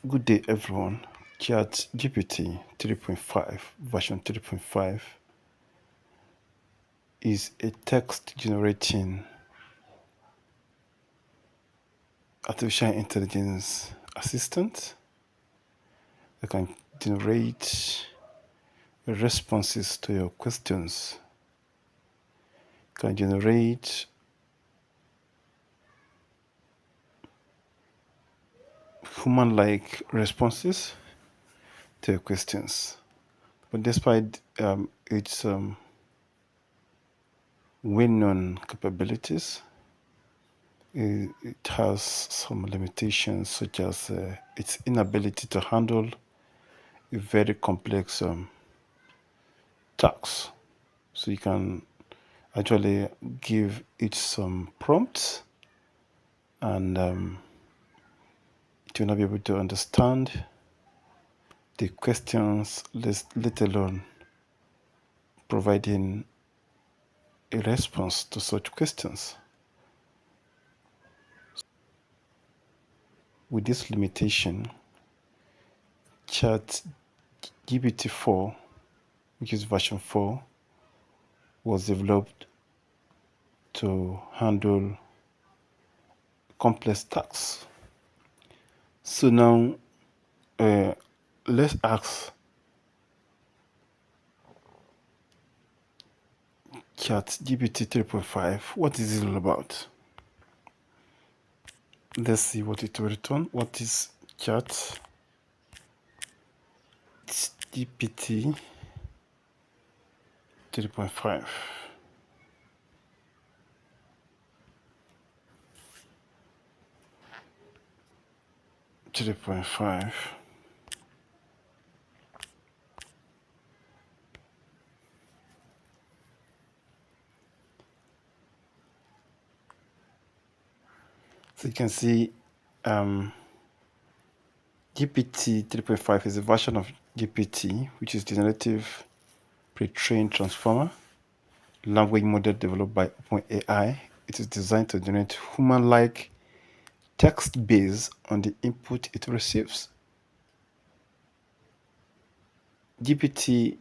Good day, everyone. Chat GPT 3.5 version 3.5 is a text generating artificial intelligence assistant that can generate responses to your questions, can generate human-like responses to your questions. But despite its well-known capabilities, it has some limitations, such as its inability to handle a very complex task. So you can actually give it some prompts, and it will not be able to understand the questions, let alone providing a response to such questions. With this limitation, Chat GPT-4, which is version 4, was developed to handle complex tasks. So now, let's ask Chat GPT 3.5, what is it all about? Let's see what it will return. What is Chat GPT 3.5? So you can see GPT 3.5 is a version of GPT, which is generative pre-trained transformer language model developed by OpenAI. It is designed to generate human-like text based on the input it receives. GPT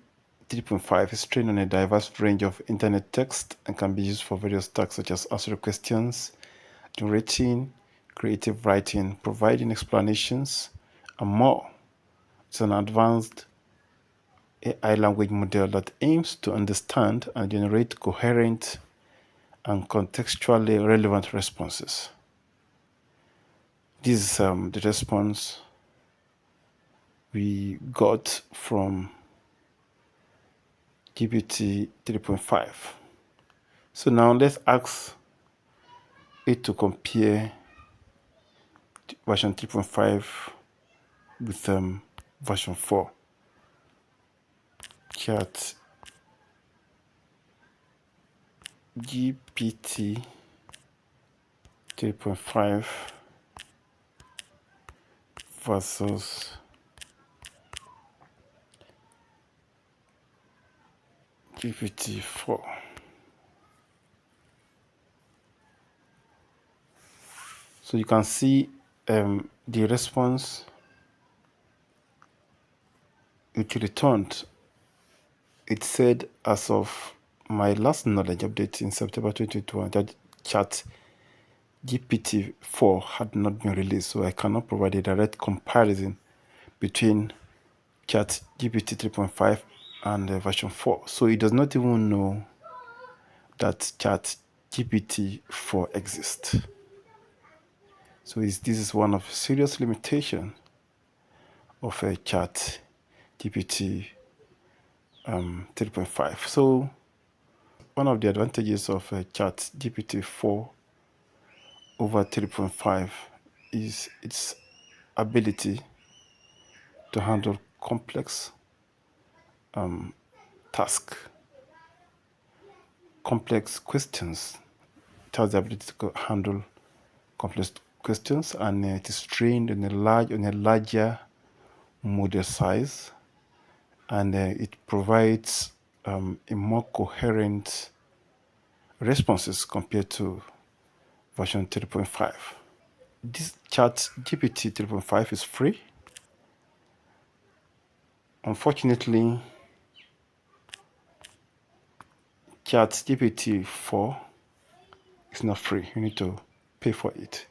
3.5 is trained on a diverse range of internet text and can be used for various tasks such as answering questions, generating creative writing, providing explanations, and more. It's an advanced AI language model that aims to understand and generate coherent and contextually relevant responses. This is the response we got from GPT 3.5. So now let's ask it to compare version 3.5 with version 4. Chat GPT 3.5 versus GPT-4. So you can see the response it returned. It said, as of my last knowledge update in September 2021, that Chat GPT-4 had not been released, so I cannot provide a direct comparison between Chat GPT 3.5 and version 4. So it does not even know that Chat GPT-4 exists. So this is one of serious limitation of a Chat GPT 3.5. So one of the advantages of Chat GPT-4 over 3.5 is its ability to handle complex tasks, complex questions. It has the ability to handle complex questions, and it is trained on a larger model size, and it provides a more coherent responses compared to version 3.5. This Chat GPT 3.5 is free. Unfortunately, Chat GPT-4 is not free. You need to pay for it.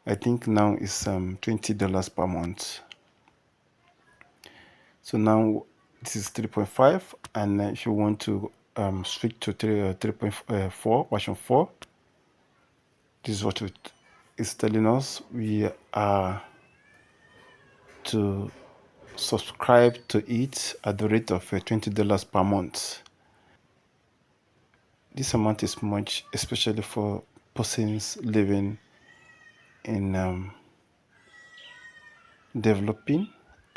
I think now it's $20 per month. So now this is 3.5, and if you want to switch to 3.4 version 4, this is what it is telling us. We are to subscribe to it at the rate of $20 per month. This amount is much, especially for persons living in developing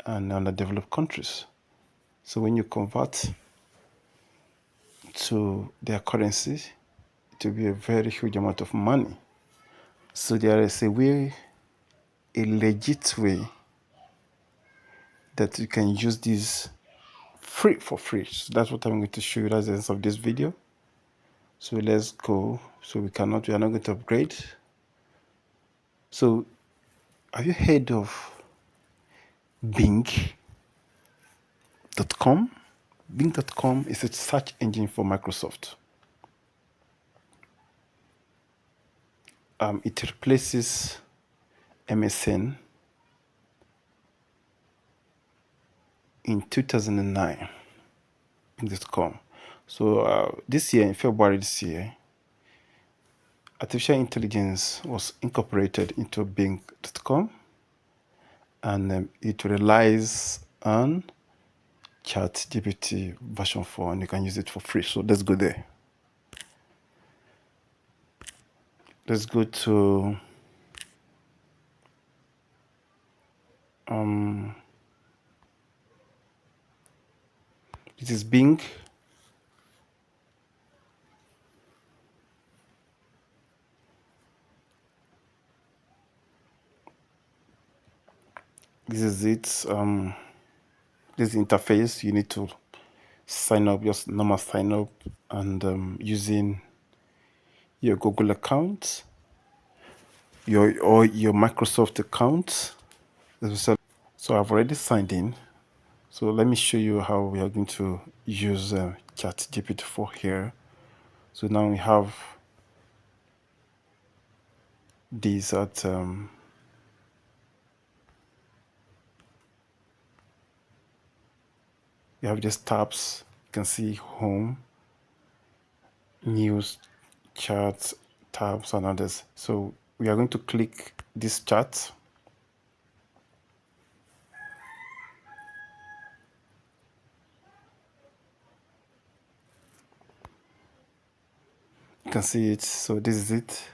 and underdeveloped countries. So when you convert to their currency, it will be a very huge amount of money. So there is a way, a legit way that you can use this for free. So that's what I'm going to show you. That's the end of this video. So let's go. So we are not going to upgrade. So have you heard of Bing.com? Bing.com is a search engine for Microsoft. It replaces MSN in 2009. Bing.com. So this year, in February this year, artificial intelligence was incorporated into Bing.com, and it relies on Chat GPT version 4, and you can use it for free. So let's go there. Let's go to this is Bing. This is it. This interface. You need to sign up, just normal sign up, and using your Google account, your Microsoft account. So I've already signed in. So let me show you how we are going to use Chat GPT-4 here. So now we have these at we have these tabs. You can see home, news, chat, tabs, and others. So we are going to click this chat. You can see it. So this is it.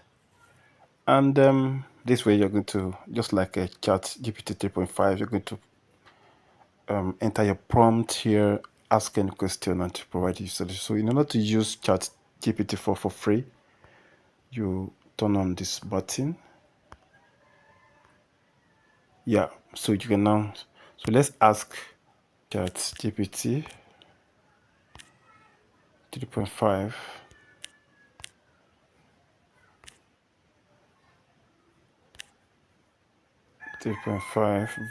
And this way you're going to, just like a Chat GPT 3.5, you're going to enter your prompt here, ask any question, and to provide you solution. So in order to use Chat GPT-4 for free, you turn on this button. Yeah, so you can now, so let's ask Chat GPT 3.5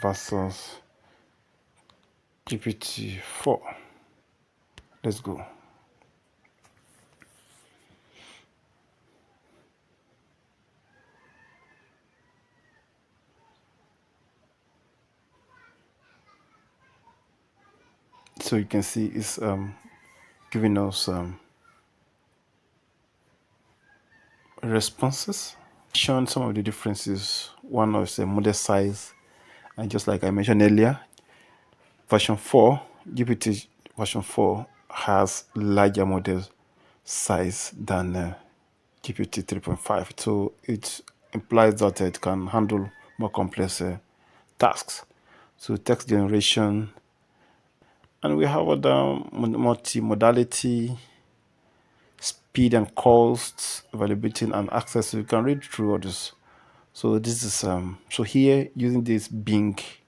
versus GPT-4. Let's go. So you can see it's giving us responses, showing some of the differences. One is the model size, and just like I mentioned earlier, version 4, GPT version 4 has larger model size than GPT 3.5. So it implies that it can handle more complex tasks. So text generation, and we have other multimodality, speed and cost, availability and access. So you can read through all this. So this is so here using this Bing.com,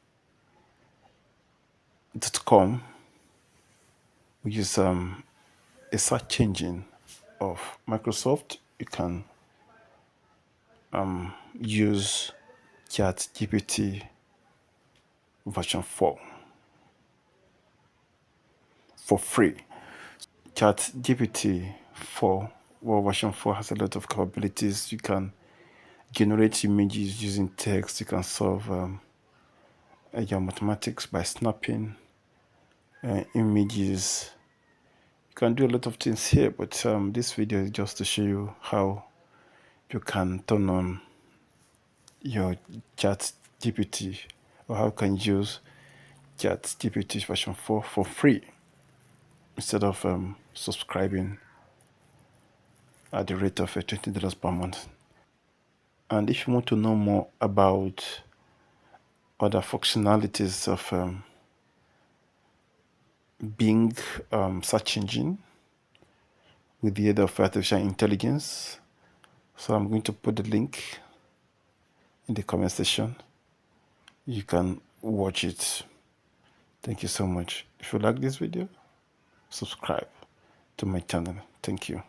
which is a search engine of Microsoft. You can use Chat GPT version 4. for free. Chat GPT-4, well, version 4 has a lot of capabilities. You can generate images using text. You can solve your mathematics by snapping images. You can do a lot of things here, but this video is just to show you how you can turn on your Chat GPT, or how you can use Chat GPT version 4 for free instead of subscribing at the rate of $20 per month. And if you want to know more about other functionalities of Bing search engine with the aid of artificial intelligence, so I'm going to put the link in the comment section. You can watch it. Thank you so much. If you like this video, subscribe to my channel. Thank you.